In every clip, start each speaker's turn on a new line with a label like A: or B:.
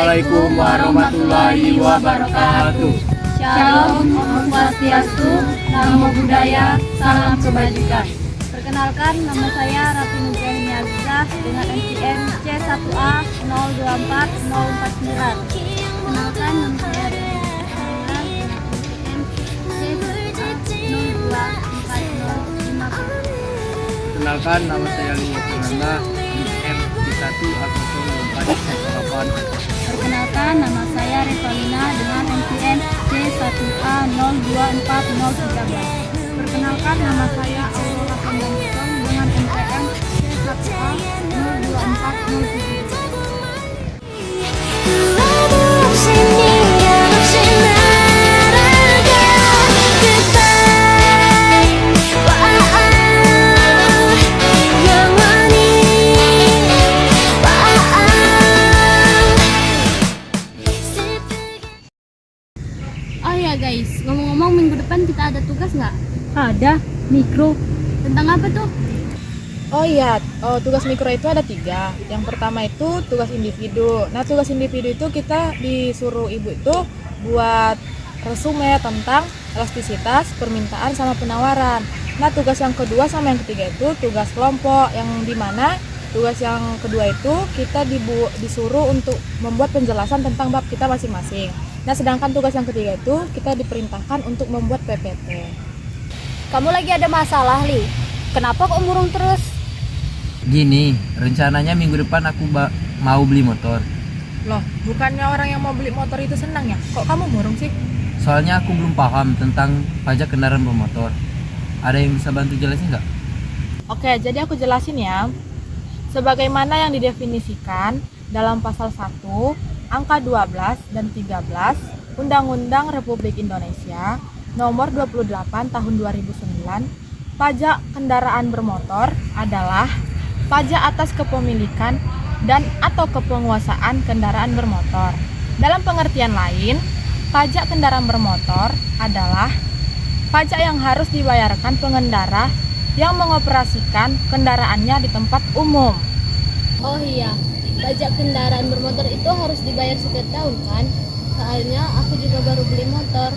A: Assalamualaikum warahmatullahi wabarakatuh.
B: Shalom, Om Swastiastu, Namo Buddhaya, Salam Kebajikan. Perkenalkan, nama saya Ratu Nugraini Azizah dengan NPM C1A 024049. Perkenalkan, nama saya dengan NPM C1A 024050.
A: Kenalkan, nama saya Lingga Purnama, NPM C1 atau 0408.
B: Perkenalkan, nama saya Revalina dengan NPM C1A 024013. Perkenalkan, nama saya Aurora Pembantong dengan NPM C1A 02407. Oh ya guys, ngomong-ngomong minggu depan kita ada tugas nggak?
C: Ada, mikro.
B: Tentang apa tuh?
C: Oh iya, tugas mikro itu ada 3. Yang pertama itu tugas individu. Nah, tugas individu itu kita disuruh ibu itu buat resume tentang elastisitas, permintaan, sama penawaran. Nah, tugas yang kedua sama yang ketiga itu tugas kelompok, yang dimana tugas yang kedua itu kita disuruh untuk membuat penjelasan tentang bab kita masing-masing. Nah, sedangkan tugas yang ketiga itu kita diperintahkan untuk membuat PPT.
B: Kamu lagi ada masalah, Li? Kenapa kok murung terus?
A: Gini, rencananya minggu depan aku mau beli motor.
C: Loh, bukannya orang yang mau beli motor itu senang ya? Kok kamu murung sih?
A: Soalnya aku belum paham tentang pajak kendaraan bermotor. Ada yang bisa bantu jelasin nggak?
C: Oke, jadi aku jelasin ya. Sebagaimana yang didefinisikan dalam pasal 1, angka 12 dan 13 Undang-Undang Republik Indonesia Nomor 28 Tahun 2009, pajak kendaraan bermotor adalah pajak atas kepemilikan dan atau kepenguasaan kendaraan bermotor. Dalam pengertian lain, pajak kendaraan bermotor adalah pajak yang harus dibayarkan pengendara yang mengoperasikan kendaraannya di tempat umum.
B: Oh iya, pajak kendaraan bermotor itu harus dibayar setiap tahun kan? Soalnya aku juga baru beli motor.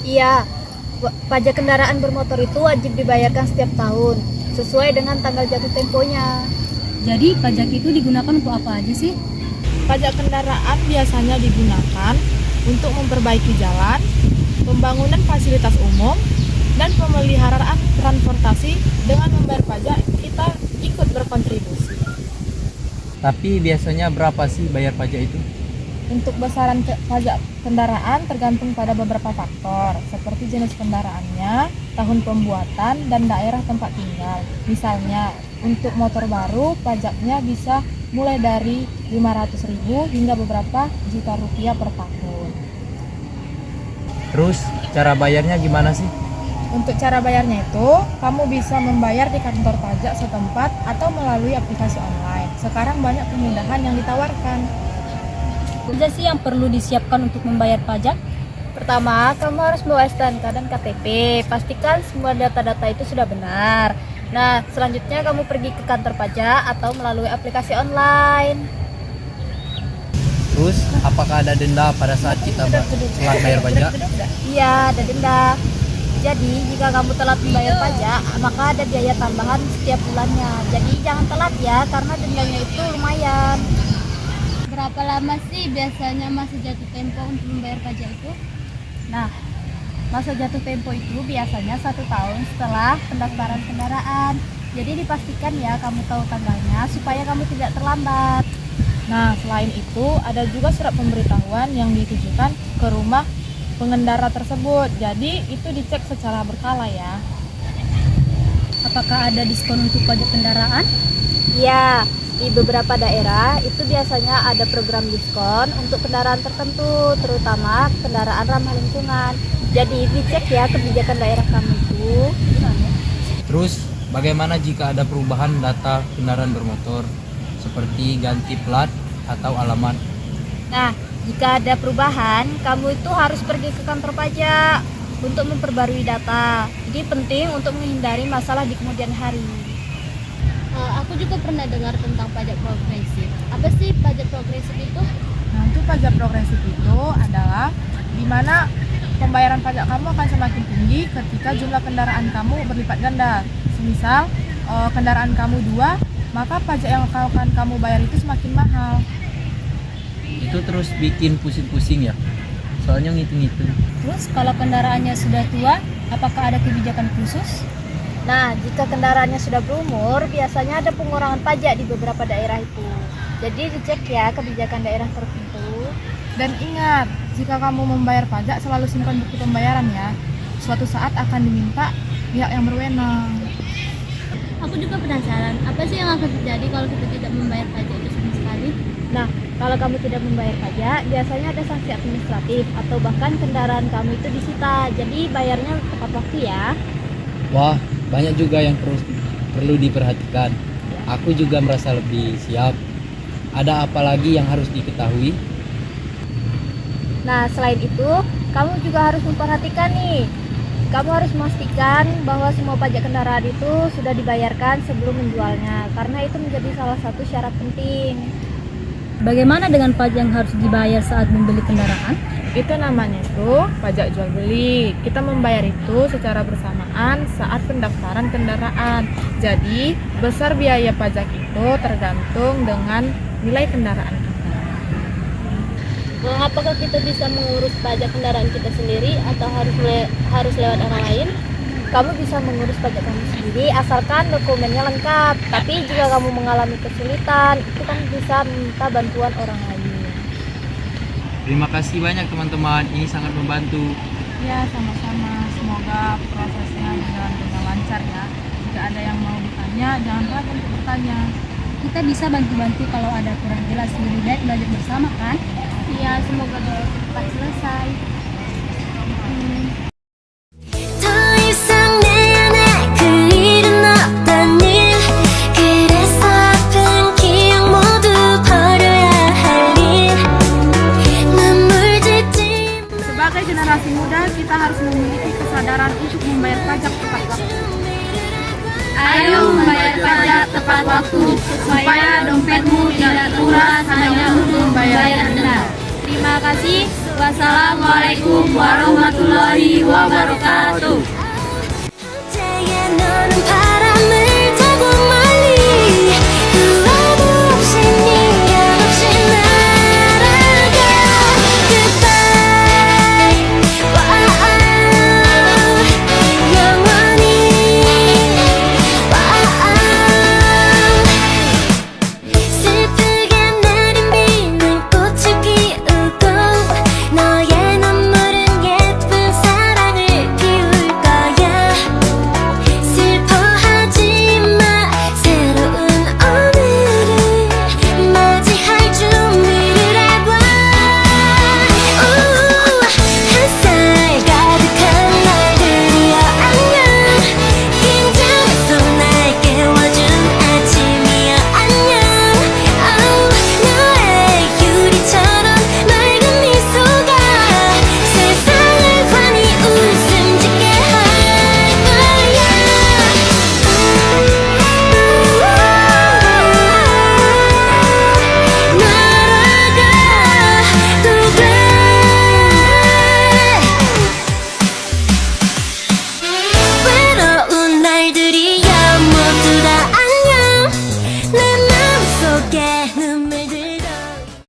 D: Iya, pajak kendaraan bermotor itu wajib dibayarkan setiap tahun, sesuai dengan tanggal jatuh temponya.
B: Jadi pajak itu digunakan untuk apa aja sih?
C: Pajak kendaraan biasanya digunakan untuk memperbaiki jalan, pembangunan fasilitas umum, dan pemeliharaan transportasi. Dengan membayar pajak, kita ikut berkontribusi.
A: Tapi biasanya berapa sih bayar pajak itu?
C: Untuk besaran pajak kendaraan tergantung pada beberapa faktor, seperti jenis kendaraannya, tahun pembuatan, dan daerah tempat tinggal. Misalnya, untuk motor baru, pajaknya bisa mulai dari 500.000 hingga beberapa juta rupiah per tahun.
A: Terus cara bayarnya gimana sih?
C: Untuk cara bayarnya itu, kamu bisa membayar di kantor pajak setempat atau melalui aplikasi online. Sekarang banyak kemudahan yang ditawarkan.
B: Apa sih yang perlu disiapkan untuk membayar pajak?
D: Pertama, kamu harus membawa STNK dan KTP. Pastikan semua data-data itu sudah benar. Nah, selanjutnya kamu pergi ke kantor pajak atau melalui aplikasi online.
A: Terus apakah ada denda pada saat kita telat bayar pajak?
D: Iya, ada denda. Jadi, jika kamu telat membayar pajak, maka ada biaya tambahan setiap bulannya. Jadi, jangan telat ya, karena dendanya itu lumayan.
B: Berapa lama sih biasanya masa jatuh tempo untuk membayar pajak itu?
D: Nah, masa jatuh tempo itu biasanya 1 tahun setelah pendaftaran kendaraan. Jadi dipastikan ya kamu tahu tanggalnya supaya kamu tidak terlambat.
C: Nah, selain itu, ada juga surat pemberitahuan yang ditujukan ke rumah pengendara tersebut. Jadi, itu dicek secara berkala ya.
B: Apakah ada diskon untuk pajak kendaraan?
D: Ya, di beberapa daerah itu biasanya ada program diskon untuk kendaraan tertentu, terutama kendaraan ramah lingkungan. Jadi dicek ya kebijakan daerah kamu itu.
A: Terus bagaimana jika ada perubahan data kendaraan bermotor seperti ganti plat atau alamat?
D: Nah, jika ada perubahan, kamu itu harus pergi ke kantor pajak untuk memperbarui data. Jadi penting untuk menghindari masalah di kemudian hari.
B: Aku juga pernah dengar tentang pajak progresif. Apa sih pajak progresif itu?
C: Nah, untuk pajak progresif itu adalah di mana pembayaran pajak kamu akan semakin tinggi ketika jumlah kendaraan kamu berlipat ganda. Semisal kendaraan kamu 2, maka pajak yang akan kamu bayar itu semakin mahal.
A: Itu terus bikin pusing-pusing ya. Soalnya ngitung-ngitung.
B: Terus kalau kendaraannya sudah tua, apakah ada kebijakan khusus?
D: Nah, jika kendaraannya sudah berumur, biasanya ada pengurangan pajak di beberapa daerah itu. Jadi dicek ya kebijakan daerah tertentu.
C: Dan ingat, jika kamu membayar pajak selalu simpan bukti pembayaran ya. Suatu saat akan diminta pihak yang berwenang.
B: Aku juga penasaran, apa sih yang akan terjadi kalau kita tidak membayar pajak itu sama sekali?
D: Nah, kalau kamu tidak membayar pajak, biasanya ada sanksi administratif atau bahkan kendaraan kamu itu disita. Jadi bayarnya tepat waktu ya.
A: Wah, banyak juga yang perlu diperhatikan. Aku juga merasa lebih siap. Ada apa lagi yang harus diketahui?
D: Nah, selain itu, kamu juga harus memperhatikan nih. Kamu harus memastikan bahwa semua pajak kendaraan itu sudah dibayarkan sebelum menjualnya, karena itu menjadi salah satu syarat penting.
B: Bagaimana dengan pajak yang harus dibayar saat membeli kendaraan?
C: Itu namanya itu pajak jual beli. Kita membayar itu secara bersamaan saat pendaftaran kendaraan. Jadi, besar biaya pajak itu tergantung dengan nilai kendaraan kita.
B: Apakah kita bisa mengurus pajak kendaraan kita sendiri atau harus lewat orang lain?
D: Kamu bisa mengurus pajak kamu sendiri asalkan dokumennya lengkap. Tapi jika kamu mengalami kesulitan, itu kamu bisa minta bantuan orang lain.
A: Terima kasih banyak teman-teman, ini sangat membantu.
C: Ya, sama-sama. Semoga prosesnya berjalan dengan lancar ya. Jika ada yang mau bertanya, jangan ragu untuk bertanya.
B: Kita bisa bantu-bantu kalau ada kurang jelas, lebih baik belajar bersama kan? Iya, semoga bisa cepat selesai.
E: 더 이상 내 안에 그 일은 없다니 그래서 아픈 기억 모두 버려야 할 일 눈물 짓지
C: Sebagai generasi muda, kita harus memiliki kesadaran untuk membayar pajak tepat waktu.
B: Ayo membayar pajak tepat waktu supaya dompetmu tidak terkuras hanya untuk membayar denda. Terima kasih. Wassalamualaikum warahmatullahi wabarakatuh.
E: 언제에 너는 바람을 타고 멀리 후회도 없이 미련 없이 날아가 Goodbye 영원히 슬프게 내린 비는 꽃을 피우고 너의 눈물은 예쁜 사랑을 피울 거야 슬퍼하지 마 새로운 오늘을 맞이할 준비를 해봐 햇살 가득한 날들이여 안녕 긴장해서 날 깨워준 아침이여 안녕 너의 유리처럼 맑은 미소가 세상을 환히 웃음 짓게 할 거야 날아가도 돼 외로운 날들이야 모두 다 안녕 내 마음속에 눈물